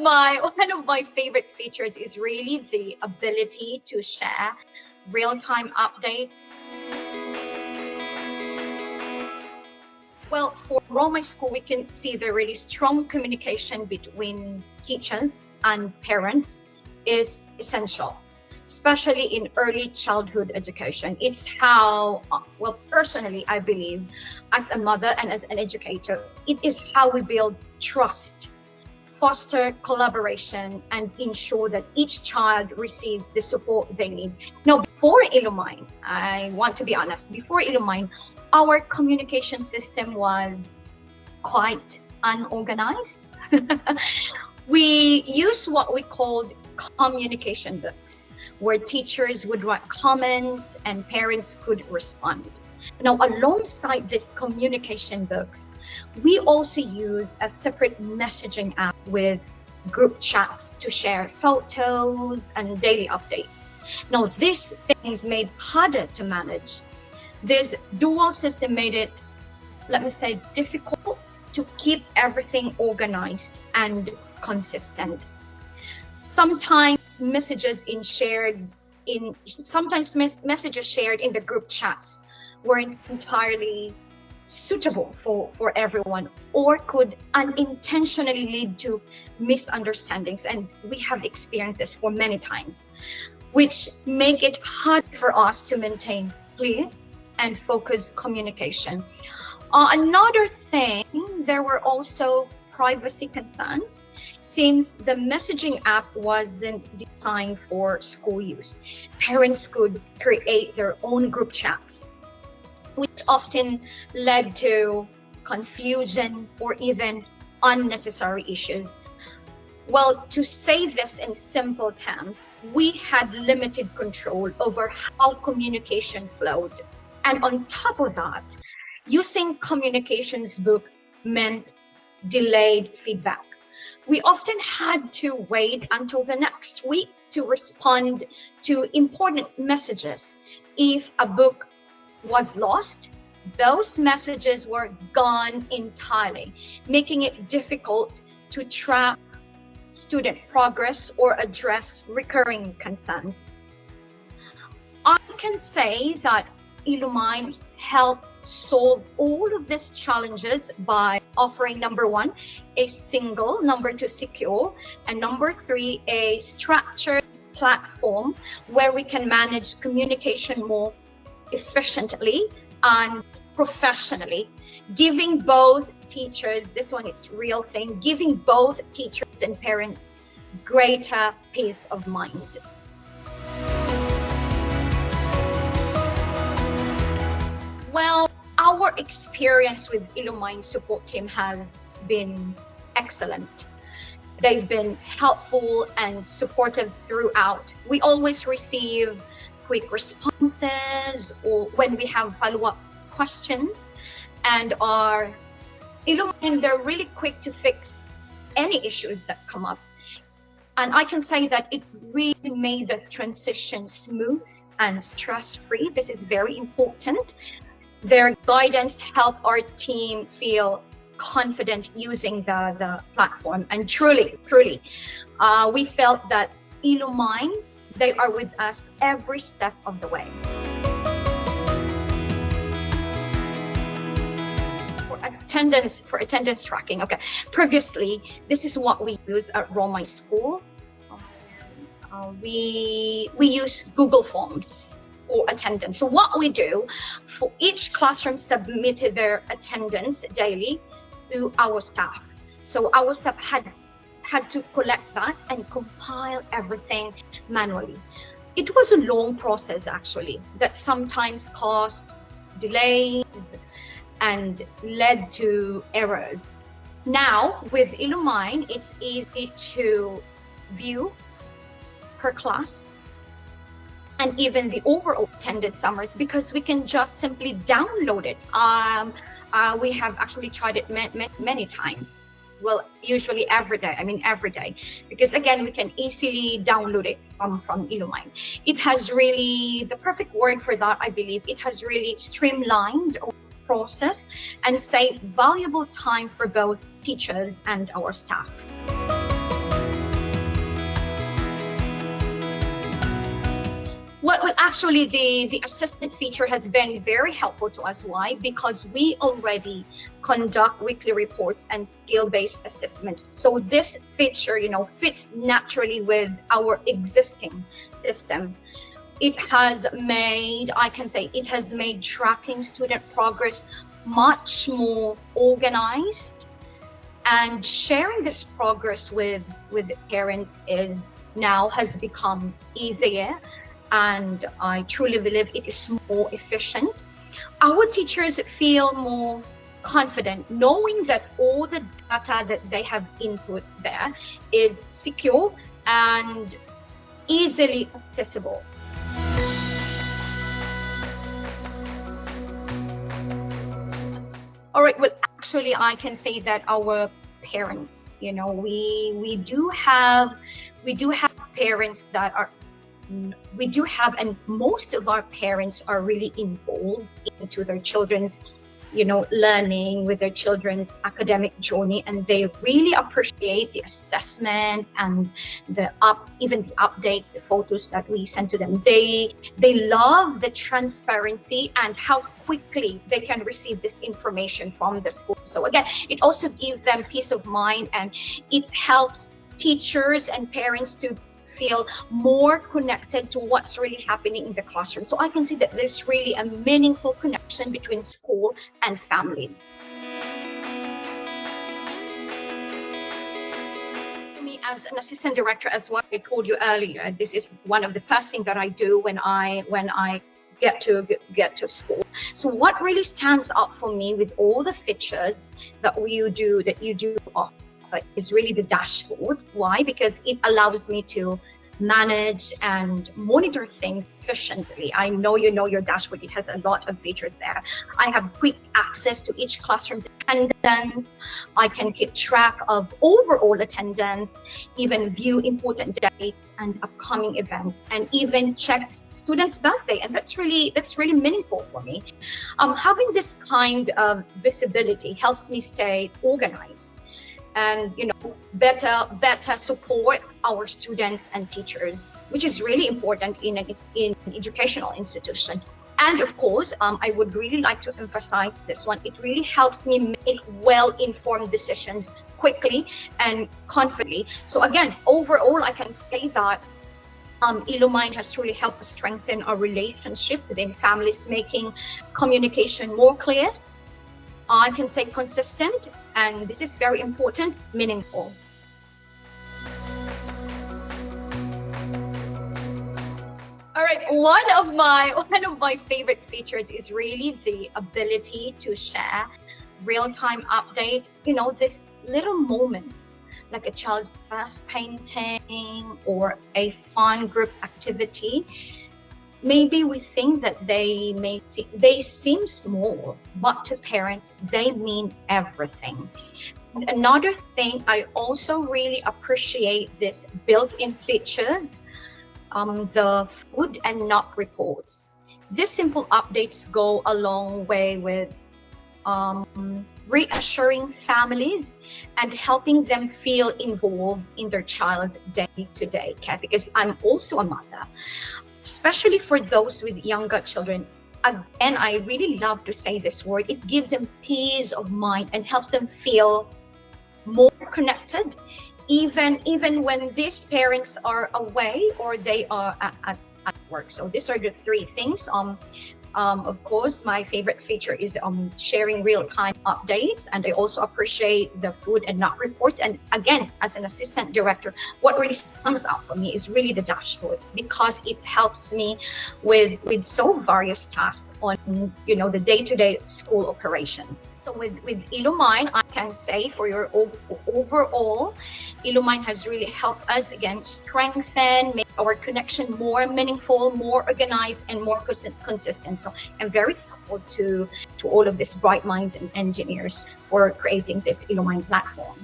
one of my favorite features is really the ability to share real-time updates. Well, for Rommai school, we can see the really strong communication between teachers and parents is essential, especially in early childhood education. It's how, well, personally, I believe, as a mother and as an educator, it is how we build trust, foster collaboration, and ensure that each child receives the support they need. Now, before Illumine, I want to be honest, before Illumine, our communication system was quite unorganized. We used what we called communication books, where teachers would write comments and parents could respond. Now, alongside these communication books, we also use a separate messaging app with group chats to share photos and daily updates. Now, this thing is made harder to manage. This dual system made it, let me say, difficult to keep everything organized and consistent. Sometimes messages shared in the group chats weren't entirely suitable for everyone, or could unintentionally lead to misunderstandings, and we have experienced this for many times, which make it hard for us to maintain clear and focused communication. Another thing, there were also privacy concerns, since the messaging app wasn't designed for school use. Parents could create their own group chats, which often led to confusion or even unnecessary issues. Well, to say this in simple terms, we had limited control over how communication flowed. And on top of that, using communications book meant delayed feedback. We often had to wait until the next week to respond to important messages. If a book was lost, those messages were gone entirely, making it difficult to track student progress or address recurring concerns. I can say that Illumine helped solve all of these challenges by offering, number one, a single number to secure, and number three, a structured platform where we can manage communication more efficiently and professionally, giving both teachers, this one it's real thing, giving both teachers and parents greater peace of mind. Well, our experience with Illumine support team has been excellent. They've been helpful and supportive throughout. We always receive quick responses or when we have follow-up questions, and our Illumine, they're really quick to fix any issues that come up. And I can say that it really made the transition smooth and stress-free. This is very important. Their guidance helped our team feel confident using the platform. And truly, we felt that Illumine, they are with us every step of the way. For attendance tracking, okay. Previously, this is what we use at Rommai school. We use Google Forms for attendance. So what we do, for each classroom submitted their attendance daily to our staff. So our staff had to collect that and compile everything manually. It was a long process actually that sometimes caused delays and led to errors. Now with Illumine, it's easy to view per class and even the overall attendance summaries, because we can just simply download it. We have actually tried it many times. Well, usually every day, because again, we can easily download it from Illumine. It has really, the perfect word for that, I believe, it has really streamlined our process and saved valuable time for both teachers and our staff. Well, actually, the assistant feature has been very helpful to us. Why? Because we already conduct weekly reports and skill-based assessments. So this feature, fits naturally with our existing system. It has made, I can say, it has made tracking student progress much more organized, and sharing this progress with parents has become easier. And I truly believe it is more efficient. Our teachers feel more confident knowing that all the data that they have input there is secure and easily accessible. All right, well, actually, I can say that our parents, we do have parents that are, and most of our parents are really involved into their children's, learning, with their children's academic journey, and they really appreciate the assessment and even the updates, the photos that we send to them. They love the transparency and how quickly they can receive this information from the school. So again, it also gives them peace of mind, and it helps teachers and parents to feel more connected to what's really happening in the classroom. So I can see that there's really a meaningful connection between school and families. Me as an assistant director, as what I told you earlier, this is one of the first things that I do when I get to school. So what really stands out for me with all the features that you do offer is really the dashboard. Why? Because it allows me to manage and monitor things efficiently. I know your dashboard. It has a lot of features there. I have quick access to each classroom's attendance. I can keep track of overall attendance, even view important dates and upcoming events, and even check students' birthday. And that's really meaningful for me. Having this kind of visibility helps me stay organized and better support our students and teachers, which is really important in an educational institution. And of course, I would really like to emphasize this one. It really helps me make well-informed decisions quickly and confidently. So again, overall, I can say that Illumine has truly helped us strengthen our relationship within families, making communication more clear, I can say consistent, and this is very important, meaningful. All right, one of my favorite features is really the ability to share real-time updates. This little moments like a child's first painting or a fun group activity. Maybe we think that they seem small, but to parents, they mean everything. Another thing, I also really appreciate this built-in features, the food and nut reports. These simple updates go a long way with reassuring families and helping them feel involved in their child's day-to-day care, because I'm also a mother. Especially for those with younger children. Again, I really love to say this word. It gives them peace of mind and helps them feel more connected, even when these parents are away or they are at work. So these are the three things. Of course, my favorite feature is sharing real-time updates, and I also appreciate the food and nut reports. And again, as an assistant director, what really stands out for me is really the dashboard, because it helps me with so various tasks on the day-to-day school operations. So with Illumine, I can say for your overall, Illumine has really helped us again strengthen, make our connection more meaningful, more organized, and more consistent. So I'm very thankful to all of these bright minds and engineers for creating this Illumine platform.